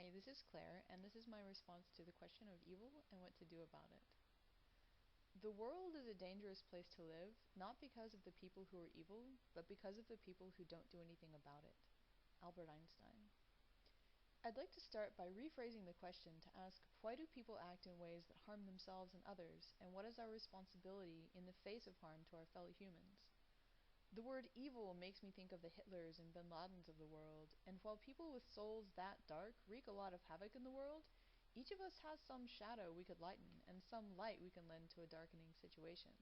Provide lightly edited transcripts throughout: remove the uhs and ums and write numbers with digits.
Hi, this is Claire, and this is my response to the question of evil and what to do about it. The world is a dangerous place to live, not because of the people who are evil, but because of the people who don't do anything about it. Albert Einstein. I'd like to start by rephrasing the question to ask, why do people act in ways that harm themselves and others, and what is our responsibility in the face of harm to our fellow humans? The word evil makes me think of the Hitlers and Bin Ladens of the world, and while people with souls that dark wreak a lot of havoc in the world, each of us has some shadow we could lighten, and some light we can lend to a darkening situation.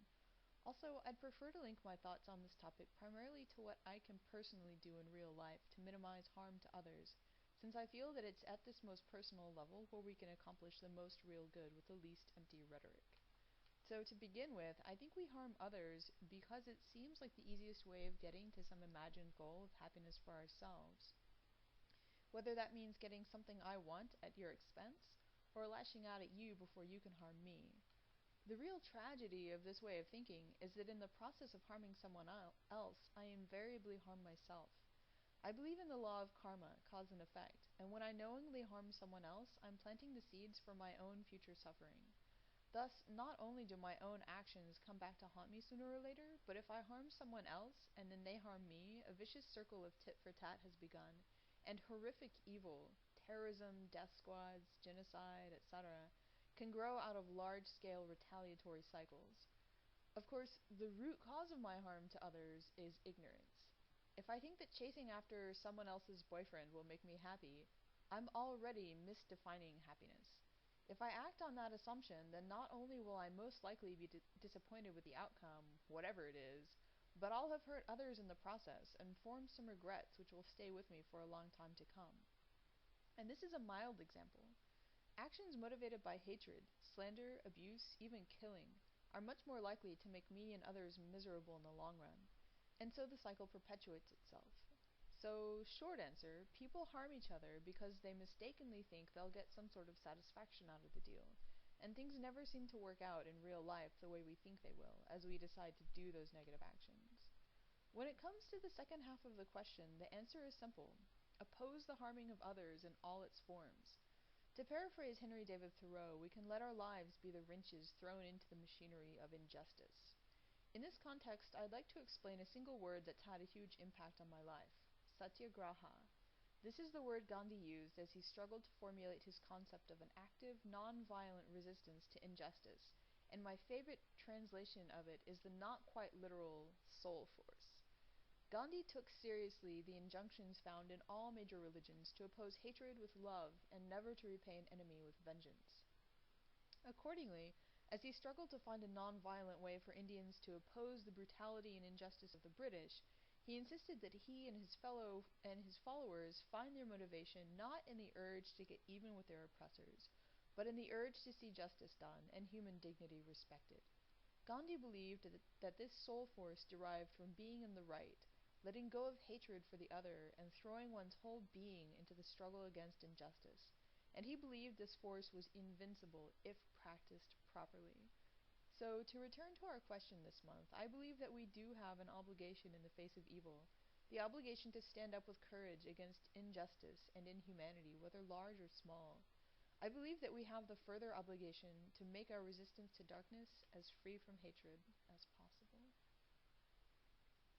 Also, I'd prefer to link my thoughts on this topic primarily to what I can personally do in real life to minimize harm to others, since I feel that it's at this most personal level where we can accomplish the most real good with the least empty rhetoric. So to begin with, I think we harm others because it seems like the easiest way of getting to some imagined goal of happiness for ourselves. Whether that means getting something I want at your expense, or lashing out at you before you can harm me. The real tragedy of this way of thinking is that in the process of harming someone else, I invariably harm myself. I believe in the law of karma, cause and effect, and when I knowingly harm someone else, I'm planting the seeds for my own future suffering. Thus, not only do my own actions come back to haunt me sooner or later, but if I harm someone else, and then they harm me, a vicious circle of tit for tat has begun, and horrific evil, terrorism, death squads, genocide, etc., can grow out of large-scale retaliatory cycles. Of course, the root cause of my harm to others is ignorance. If I think that chasing after someone else's boyfriend will make me happy, I'm already misdefining happiness. If I act on that assumption, then not only will I most likely be disappointed with the outcome, whatever it is, but I'll have hurt others in the process and formed some regrets which will stay with me for a long time to come. And this is a mild example. Actions motivated by hatred, slander, abuse, even killing, are much more likely to make me and others miserable in the long run. And so the cycle perpetuates itself. So, short answer, people harm each other because they mistakenly think they'll get some sort of satisfaction out of the deal, and things never seem to work out in real life the way we think they will, as we decide to do those negative actions. When it comes to the second half of the question, the answer is simple. Oppose the harming of others in all its forms. To paraphrase Henry David Thoreau, we can let our lives be the wrenches thrown into the machinery of injustice. In this context, I'd like to explain a single word that's had a huge impact on my life: satyagraha. This is the word Gandhi used as he struggled to formulate his concept of an active, non-violent resistance to injustice, and my favorite translation of it is the not quite literal soul force. Gandhi took seriously the injunctions found in all major religions to oppose hatred with love and never to repay an enemy with vengeance. Accordingly, as he struggled to find a non-violent way for Indians to oppose the brutality and injustice of the British, he insisted that he and his followers find their motivation not in the urge to get even with their oppressors, but in the urge to see justice done and human dignity respected. Gandhi believed that this soul force derived from being in the right, letting go of hatred for the other, and throwing one's whole being into the struggle against injustice, and he believed this force was invincible if practiced properly. So, to return to our question this month, I believe that we do have an obligation in the face of evil, the obligation to stand up with courage against injustice and inhumanity, whether large or small. I believe that we have the further obligation to make our resistance to darkness as free from hatred.